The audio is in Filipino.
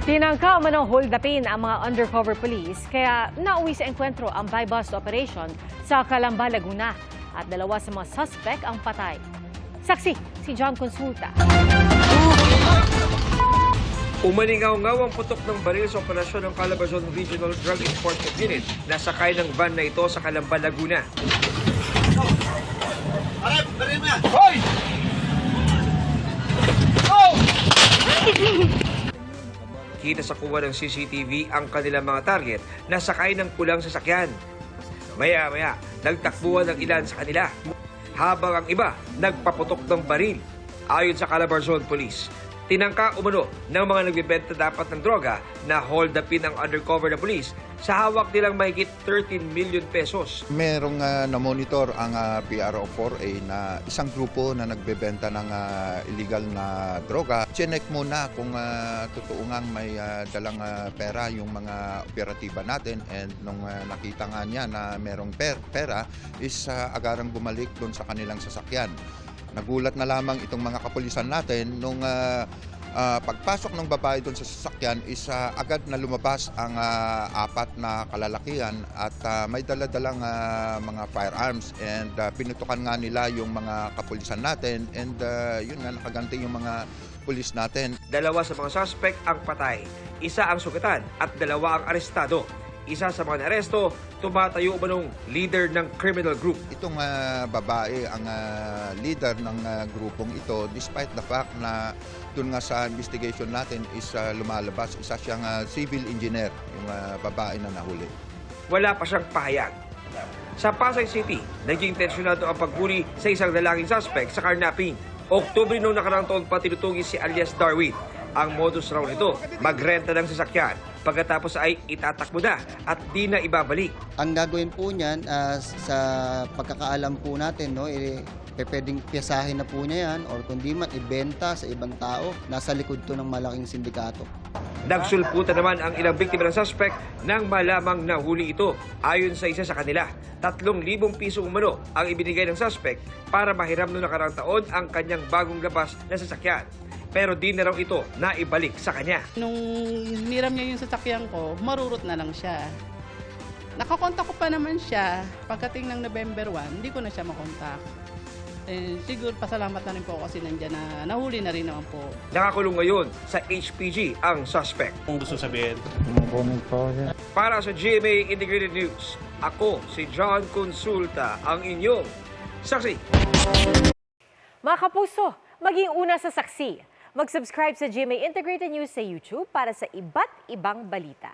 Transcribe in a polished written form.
Tinangka umanong hold-upin ang mga undercover police kaya nauwi sa engkwentro ang buy-bust operation sa Calamba, Laguna at dalawa sa mga suspect ang patay. Saksi, si John Consulta. Umalingaw-ngaw ang putok ng baril sa operasyon ng Calabarzon Regional Drug Enforcement Unit na sakay ng van na ito sa Calamba, Laguna. Hoy! Kita sa kuha ng CCTV ang kanilang mga target na sakay ng pulang sasakyan. Maya-maya, nagtakbuhan ng ilan sa kanila habang ang iba nagpaputok ng baril. Ayon sa Calabarzon Police, tinangka umano ng mga nagbebenta dapat ng droga na hold-upin ang undercover na police sa hawak nilang mahigit 13 million pesos. Merong na-monitor ang PRO4A na isang grupo na nagbebenta ng illegal na droga. Chinek muna kung totoo ngang may dalang pera yung mga operatiba natin, and nung nakita nga niya na merong pera is agarang bumalik doon sa kanilang sasakyan. Nagulat na lamang itong mga kapulisan natin nung pagpasok ng babae doon sa sasakyan is agad na lumabas ang apat na kalalakihan at may daladalang mga firearms, and pinutukan nga nila yung mga kapulisan natin, and yun nga, nakaganti yung mga pulis natin. Dalawa sa mga suspect ang patay, isa ang sugatan at dalawa ang arestado. Isa sa mga naresto, tumatayo umanong leader ng criminal group. Itong babae ang leader ng grupong ito, despite the fact na doon nga sa investigation natin is lumalabas isa siyang civil engineer, yung babae na nahuli. Wala pa siyang pahayag. Sa Pasay City, naging tensyonado ang paghuli sa isang lalaking suspect sa carnapping. Oktubre noong nakaraang taon pa tinutugis si alias Darwin. Ang modus raw nito, magrenta ng sasakyan. Pagkatapos ay itatakbo na at di na ibabalik. Ang gagawin po niyan, sa pagkakaalam po natin, no, pwedeng piyasahin na po niya yan, or kundi man ibenta sa ibang tao. Nasa likod to ng malaking sindikato. Nagsulputan naman ang ilang biktima ng suspect nang malamang nahuli ito. Ayon sa isa sa kanila, 3,000 piso umano ang ibinigay ng suspect para mahiram noong nakaraang taon ang kanyang bagong labas na sasakyan. Pero di na raw ito naibalik sa kanya. Nung hiniram niya yung sasakyan ko, marurot na lang siya. Nakakontak ko pa naman siya. Pagdating ng November 1, hindi ko na siya makontak. Siguro pasalamat na rin po kasi nandiyan na nahuli na rin naman po. Nakakulong ngayon sa HPG ang suspect. Kung gusto sabihin. Para sa GMA Integrated News, ako si John Consulta, ang inyong saksi. Mga kapuso, maging una sa saksi. Mag-subscribe sa GMA Integrated News sa YouTube para sa iba't ibang balita.